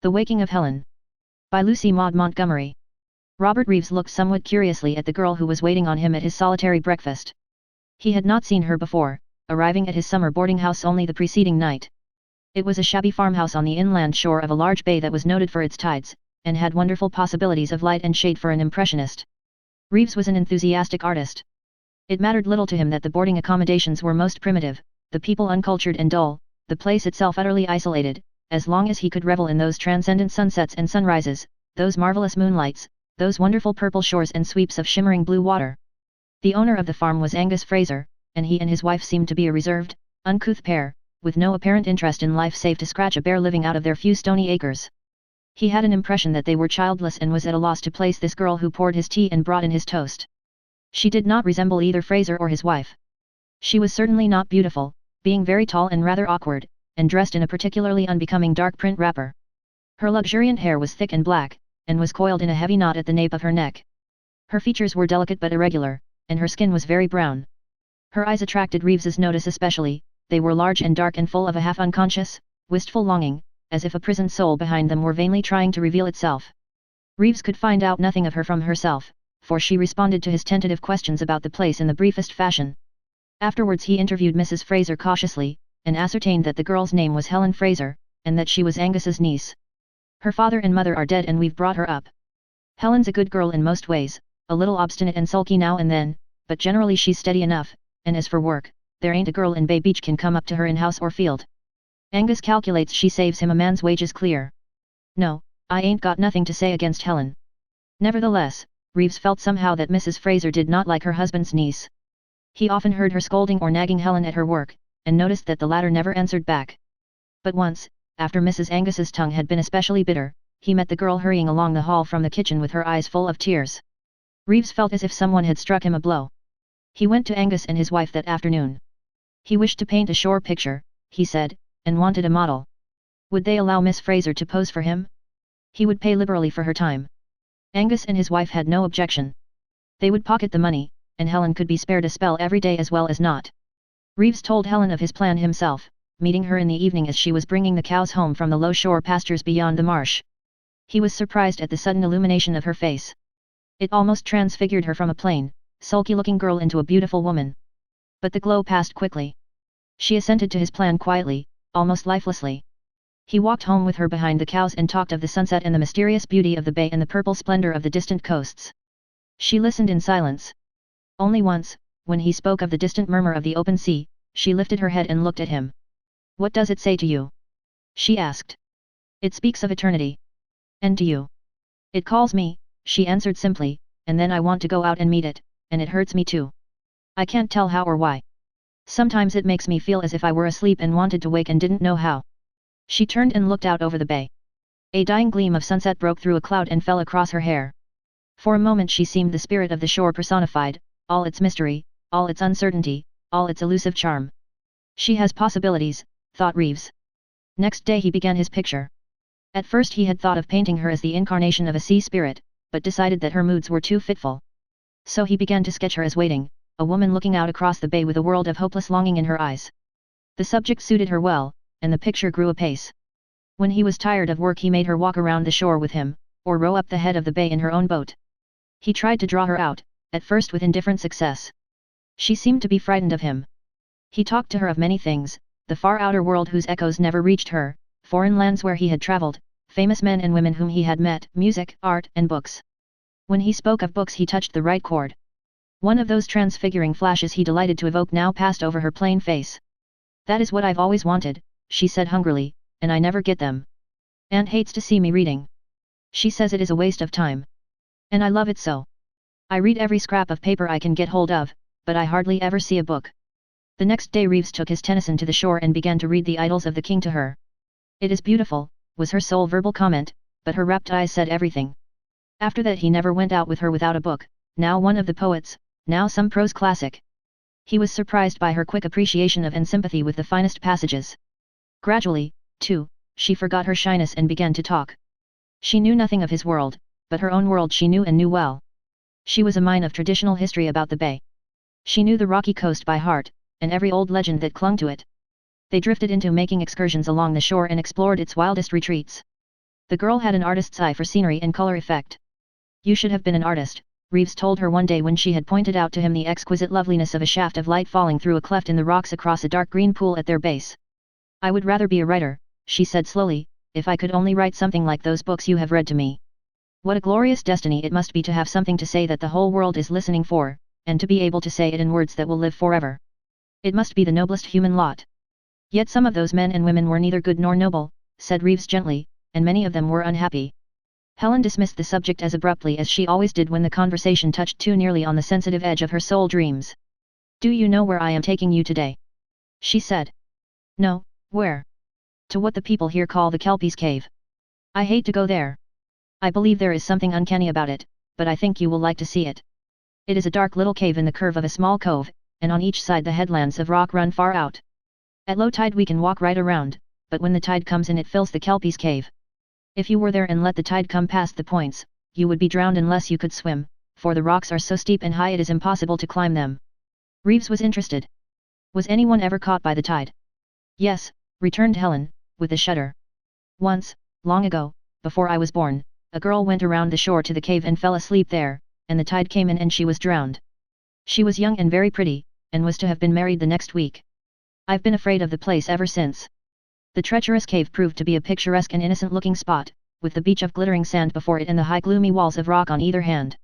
The Waking of Helen. By Lucy Maud Montgomery. Robert Reeves looked somewhat curiously at the girl who was waiting on him at his solitary breakfast. He had not seen her before, arriving at his summer boarding house only the preceding night. It was a shabby farmhouse on the inland shore of a large bay that was noted for its tides, and had wonderful possibilities of light and shade for an impressionist. Reeves was an enthusiastic artist. It mattered little to him that the boarding accommodations were most primitive, the people uncultured and dull, the place itself utterly isolated, as long as he could revel in those transcendent sunsets and sunrises, those marvelous moonlights, those wonderful purple shores and sweeps of shimmering blue water. The owner of the farm was Angus Fraser, and he and his wife seemed to be a reserved, uncouth pair, with no apparent interest in life save to scratch a bare living out of their few stony acres. He had an impression that they were childless and was at a loss to place this girl who poured his tea and brought in his toast. She did not resemble either Fraser or his wife. She was certainly not beautiful, being very tall and rather awkward, and dressed in a particularly unbecoming dark print wrapper. Her luxuriant hair was thick and black, and was coiled in a heavy knot at the nape of her neck. Her features were delicate but irregular, and her skin was very brown. Her eyes attracted Reeves's notice especially. They were large and dark and full of a half-unconscious, wistful longing, as if a prisoned soul behind them were vainly trying to reveal itself. Reeves could find out nothing of her from herself, for she responded to his tentative questions about the place in the briefest fashion. Afterwards he interviewed Mrs. Fraser cautiously, and ascertained that the girl's name was Helen Fraser, and that she was Angus's niece. Her father and mother are dead and we've brought her up. Helen's a good girl in most ways, a little obstinate and sulky now and then, but generally she's steady enough, and as for work, there ain't a girl in Bay Beach can come up to her in house or field. Angus calculates she saves him a man's wages clear. No, I ain't got nothing to say against Helen. Nevertheless, Reeves felt somehow that Mrs. Fraser did not like her husband's niece. He often heard her scolding or nagging Helen at her work, and noticed that the latter never answered back. But once, after Mrs. Angus's tongue had been especially bitter, he met the girl hurrying along the hall from the kitchen with her eyes full of tears. Reeves felt as if someone had struck him a blow. He went to Angus and his wife that afternoon. He wished to paint a shore picture, he said, and wanted a model. Would they allow Miss Fraser to pose for him? He would pay liberally for her time. Angus and his wife had no objection. They would pocket the money, and Helen could be spared a spell every day as well as not. Reeves told Helen of his plan himself, meeting her in the evening as she was bringing the cows home from the low shore pastures beyond the marsh. He was surprised at the sudden illumination of her face. It almost transfigured her from a plain, sulky-looking girl into a beautiful woman. But the glow passed quickly. She assented to his plan quietly, almost lifelessly. He walked home with her behind the cows and talked of the sunset and the mysterious beauty of the bay and the purple splendor of the distant coasts. She listened in silence. Only once, when he spoke of the distant murmur of the open sea, she lifted her head and looked at him. "What does it say to you?" she asked. "It speaks of eternity." "And to you?" "It calls me," she answered simply, "and then I want to go out and meet it, and it hurts me too. I can't tell how or why. Sometimes it makes me feel as if I were asleep and wanted to wake and didn't know how." She turned and looked out over the bay. A dying gleam of sunset broke through a cloud and fell across her hair. For a moment she seemed the spirit of the shore personified, all its mystery, all its uncertainty, all its elusive charm. She has possibilities, thought Reeves. Next day he began his picture. At first he had thought of painting her as the incarnation of a sea spirit, but decided that her moods were too fitful. So he began to sketch her as waiting, a woman looking out across the bay with a world of hopeless longing in her eyes. The subject suited her well, and the picture grew apace. When he was tired of work he made her walk around the shore with him, or row up the head of the bay in her own boat. He tried to draw her out, at first with indifferent success. She seemed to be frightened of him. He talked to her of many things, the far outer world whose echoes never reached her, foreign lands where he had traveled, famous men and women whom he had met, music, art, and books. When he spoke of books he touched the right chord. One of those transfiguring flashes he delighted to evoke now passed over her plain face. "That is what I've always wanted," she said hungrily, "and I never get them. Aunt hates to see me reading. She says it is a waste of time. And I love it so. I read every scrap of paper I can get hold of, but I hardly ever see a book." The next day Reeves took his Tennyson to the shore and began to read the Idylls of the King to her. "It is beautiful," was her sole verbal comment, but her rapt eyes said everything. After that he never went out with her without a book, now one of the poets, now some prose classic. He was surprised by her quick appreciation of and sympathy with the finest passages. Gradually, too, she forgot her shyness and began to talk. She knew nothing of his world, but her own world she knew and knew well. She was a mine of traditional history about the bay. She knew the rocky coast by heart, and every old legend that clung to it. They drifted into making excursions along the shore and explored its wildest retreats. The girl had an artist's eye for scenery and color effect. You should have been an artist, Reeves told her one day when she had pointed out to him the exquisite loveliness of a shaft of light falling through a cleft in the rocks across a dark green pool at their base. I would rather be a writer, she said slowly, if I could only write something like those books you have read to me. What a glorious destiny it must be to have something to say that the whole world is listening for, and to be able to say it in words that will live forever. It must be the noblest human lot. Yet some of those men and women were neither good nor noble, said Reeves gently, and many of them were unhappy. Helen dismissed the subject as abruptly as she always did when the conversation touched too nearly on the sensitive edge of her soul dreams. Do you know where I am taking you today? She said. No, where? To what the people here call the Kelpie's Cave. I hate to go there. I believe there is something uncanny about it, but I think you will like to see it. It is a dark little cave in the curve of a small cove, and on each side the headlands of rock run far out. At low tide we can walk right around, but when the tide comes in it fills the Kelpie's Cave. If you were there and let the tide come past the points, you would be drowned unless you could swim, for the rocks are so steep and high it is impossible to climb them. Reeves was interested. Was anyone ever caught by the tide? Yes, returned Helen, with a shudder. Once, long ago, before I was born, a girl went around the shore to the cave and fell asleep there, and the tide came in and she was drowned. She was young and very pretty, and was to have been married the next week. I've been afraid of the place ever since. The treacherous cave proved to be a picturesque and innocent-looking spot, with the beach of glittering sand before it and the high gloomy walls of rock on either hand.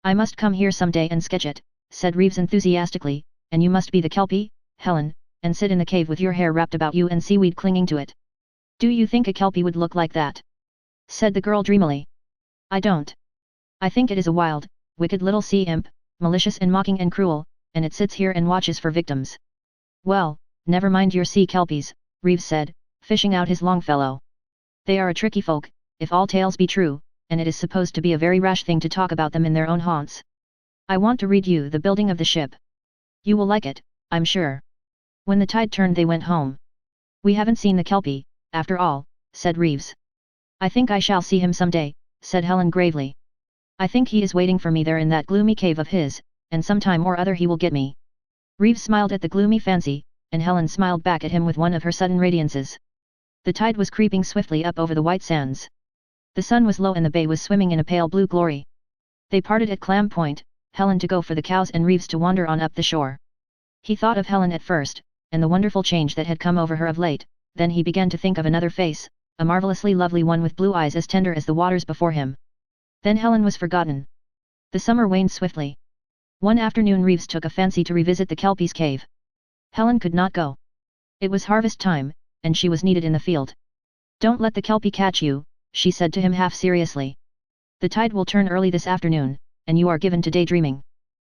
I must come here someday and sketch it, said Reeves enthusiastically, and you must be the Kelpie, Helen, and sit in the cave with your hair wrapped about you and seaweed clinging to it. Do you think a Kelpie would look like that? Said the girl dreamily. I don't. I think it is a wild, wicked little sea imp, malicious and mocking and cruel, and it sits here and watches for victims. Well, never mind your sea Kelpies, Reeves said, fishing out his Longfellow. They are a tricky folk, if all tales be true, and it is supposed to be a very rash thing to talk about them in their own haunts. I want to read you The Building of the Ship. You will like it, I'm sure. When the tide turned they went home. We haven't seen the Kelpie, after all, said Reeves. I think I shall see him someday, said Helen gravely. I think he is waiting for me there in that gloomy cave of his, and sometime or other he will get me. Reeves smiled at the gloomy fancy, and Helen smiled back at him with one of her sudden radiances. The tide was creeping swiftly up over the white sands. The sun was low and the bay was swimming in a pale blue glory. They parted at Clam Point, Helen to go for the cows and Reeves to wander on up the shore. He thought of Helen at first, and the wonderful change that had come over her of late, then he began to think of another face, a marvelously lovely one with blue eyes as tender as the waters before him. Then Helen was forgotten. The summer waned swiftly. One afternoon Reeves took a fancy to revisit the Kelpie's Cave. Helen could not go. It was harvest time, and she was needed in the field. Don't let the Kelpie catch you, she said to him half seriously. The tide will turn early this afternoon, and you are given to daydreaming.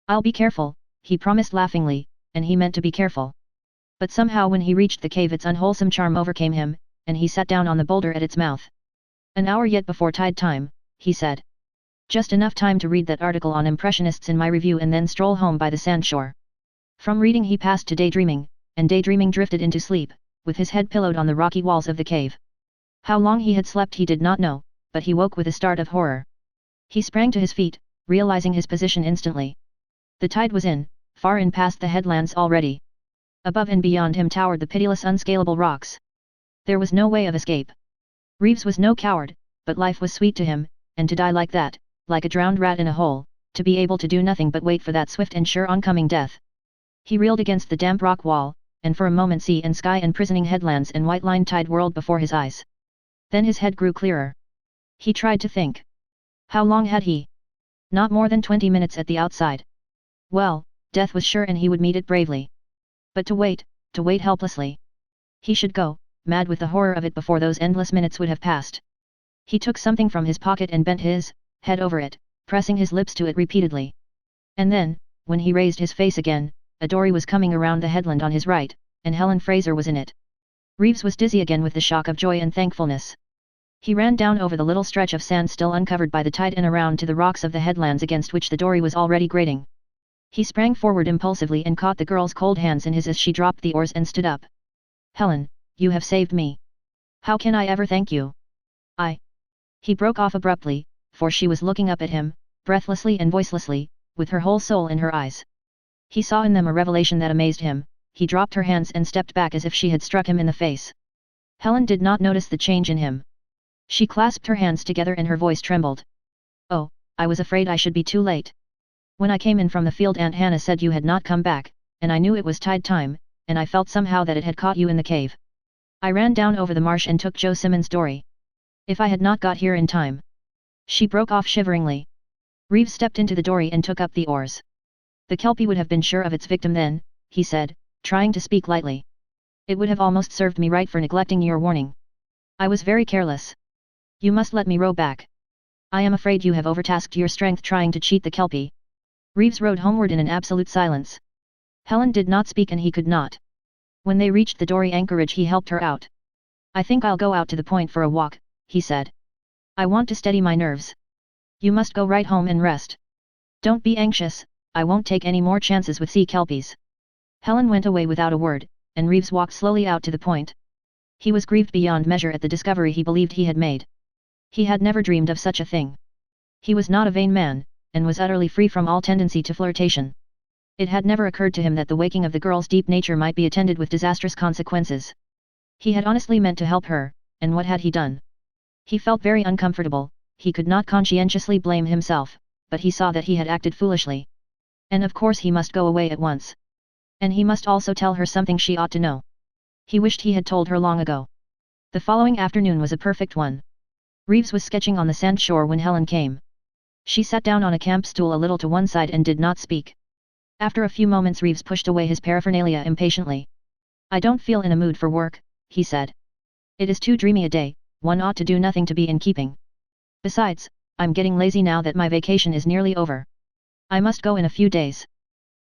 I'll be careful, he promised laughingly, and he meant to be careful. But somehow when he reached the cave its unwholesome charm overcame him, and he sat down on the boulder at its mouth. An hour yet before tide time, he said. Just enough time to read that article on Impressionists in my review and then stroll home by the sandshore. From reading he passed to daydreaming, and daydreaming drifted into sleep, with his head pillowed on the rocky walls of the cave. How long he had slept he did not know, but he woke with a start of horror. He sprang to his feet, realizing his position instantly. The tide was in, far in past the headlands already. Above and beyond him towered the pitiless unscalable rocks. There was no way of escape. Reeves was no coward, but life was sweet to him, and to die like that, like a drowned rat in a hole, to be able to do nothing but wait for that swift and sure oncoming death. He reeled against the damp rock wall, and for a moment sea and sky and prisoning headlands and white-lined tide whirled before his eyes. Then his head grew clearer. He tried to think. How long had he? Not more than 20 minutes at the outside. Well, death was sure and he would meet it bravely. But to wait helplessly. He should go, mad with the horror of it before those endless minutes would have passed. He took something from his pocket and bent his head over it, pressing his lips to it repeatedly. And then, when he raised his face again, a dory was coming around the headland on his right, and Helen Fraser was in it. Reeves was dizzy again with the shock of joy and thankfulness. He ran down over the little stretch of sand still uncovered by the tide and around to the rocks of the headlands against which the dory was already grating. He sprang forward impulsively and caught the girl's cold hands in his as she dropped the oars and stood up. Helen, you have saved me. How can I ever thank you? He broke off abruptly, for she was looking up at him, breathlessly and voicelessly, with her whole soul in her eyes. He saw in them a revelation that amazed him. He dropped her hands and stepped back as if she had struck him in the face. Helen did not notice the change in him. She clasped her hands together and her voice trembled. Oh, I was afraid I should be too late. When I came in from the field Aunt Hannah said you had not come back, and I knew it was tide time, and I felt somehow that it had caught you in the cave. I ran down over the marsh and took Joe Simmons' dory. If I had not got here in time. She broke off shiveringly. Reeves stepped into the dory and took up the oars. The Kelpie would have been sure of its victim then, he said, trying to speak lightly. It would have almost served me right for neglecting your warning. I was very careless. You must let me row back. I am afraid you have overtasked your strength trying to cheat the Kelpie. Reeves rowed homeward in an absolute silence. Helen did not speak and he could not. When they reached the dory anchorage he helped her out. I think I'll go out to the point for a walk, he said. I want to steady my nerves. You must go right home and rest. Don't be anxious, I won't take any more chances with sea kelpies. Helen went away without a word, and Reeves walked slowly out to the point. He was grieved beyond measure at the discovery he believed he had made. He had never dreamed of such a thing. He was not a vain man, and was utterly free from all tendency to flirtation. It had never occurred to him that the waking of the girl's deep nature might be attended with disastrous consequences. He had honestly meant to help her, and what had he done? He felt very uncomfortable. He could not conscientiously blame himself, but he saw that he had acted foolishly. And of course he must go away at once. And he must also tell her something she ought to know. He wished he had told her long ago. The following afternoon was a perfect one. Reeves was sketching on the sand shore when Helen came. She sat down on a camp stool a little to one side and did not speak. After a few moments Reeves pushed away his paraphernalia impatiently. I don't feel in a mood for work, he said. It is too dreamy a day, one ought to do nothing to be in keeping. Besides, I'm getting lazy now that my vacation is nearly over. I must go in a few days.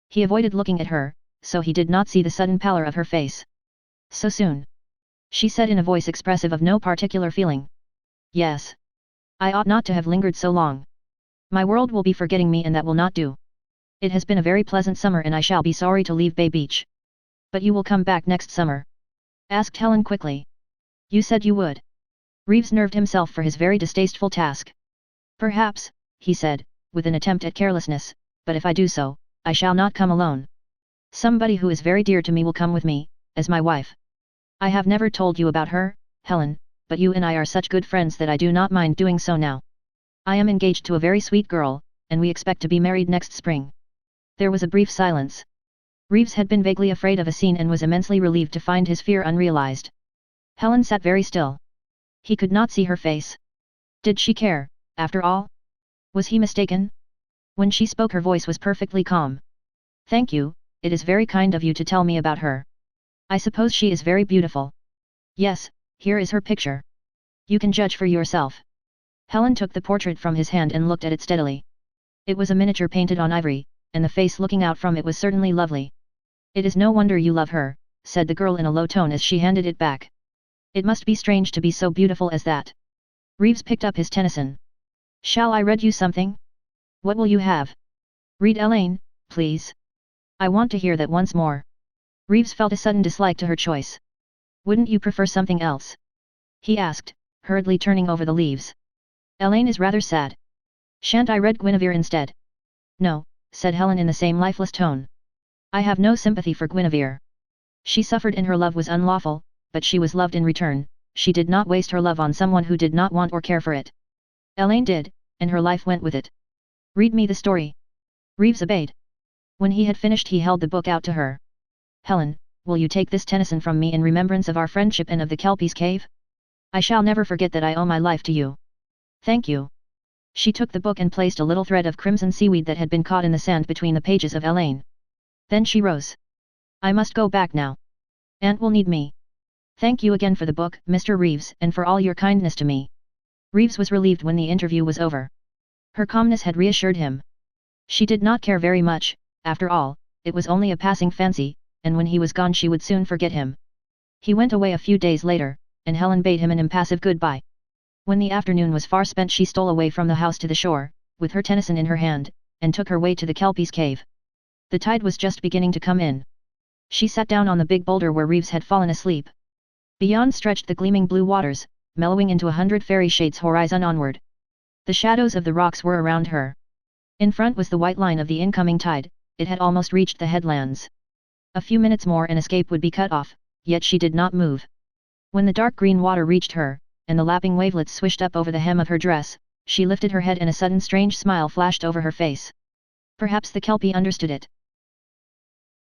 He avoided looking at her, so he did not see the sudden pallor of her face. So soon? She said in a voice expressive of no particular feeling. Yes. I ought not to have lingered so long. My world will be forgetting me and that will not do. It has been a very pleasant summer and I shall be sorry to leave Bay Beach. But you will come back next summer? Asked Helen quickly. You said you would. Reeves nerved himself for his very distasteful task. Perhaps, he said, with an attempt at carelessness, but if I do so, I shall not come alone. Somebody who is very dear to me will come with me, as my wife. I have never told you about her, Helen, but you and I are such good friends that I do not mind doing so now. I am engaged to a very sweet girl, and we expect to be married next spring. There was a brief silence. Reeves had been vaguely afraid of a scene and was immensely relieved to find his fear unrealized. Helen sat very still. He could not see her face. Did she care, after all? Was he mistaken? When she spoke her voice was perfectly calm. Thank you, it is very kind of you to tell me about her. I suppose she is very beautiful. Yes, here is her picture. You can judge for yourself. Helen took the portrait from his hand and looked at it steadily. It was a miniature painted on ivory, and the face looking out from it was certainly lovely. It is no wonder you love her, said the girl in a low tone as she handed it back. It must be strange to be so beautiful as that. Reeves picked up his Tennyson. Shall I read you something? What will you have? Read Elaine, please. I want to hear that once more. Reeves felt a sudden dislike to her choice. Wouldn't you prefer something else? He asked, hurriedly turning over the leaves. Elaine is rather sad. Shan't I read Guinevere instead? No, said Helen in the same lifeless tone. I have no sympathy for Guinevere. She suffered and her love was unlawful, but she was loved in return. She did not waste her love on someone who did not want or care for it. Elaine did, and her life went with it. Read me the story. Reeves obeyed. When he had finished he held the book out to her. Helen, will you take this Tennyson from me in remembrance of our friendship and of the Kelpie's cave? I shall never forget that I owe my life to you. Thank you. She took the book and placed a little thread of crimson seaweed that had been caught in the sand between the pages of Elaine. Then she rose. I must go back now. Aunt will need me. Thank you again for the book, Mr. Reeves, and for all your kindness to me. Reeves was relieved when the interview was over. Her calmness had reassured him. She did not care very much, after all, it was only a passing fancy, and when he was gone she would soon forget him. He went away a few days later, and Helen bade him an impassive goodbye. When the afternoon was far spent she stole away from the house to the shore, with her Tennyson in her hand, and took her way to the Kelpie's cave. The tide was just beginning to come in. She sat down on the big boulder where Reeves had fallen asleep. Beyond stretched the gleaming blue waters, mellowing into 100 fairy shades horizon onward. The shadows of the rocks were around her. In front was the white line of the incoming tide, it had almost reached the headlands. A few minutes more and escape would be cut off, yet she did not move. When the dark green water reached her, and the lapping wavelets swished up over the hem of her dress. She lifted her head and a sudden strange smile flashed over her face. Perhaps the Kelpie understood it.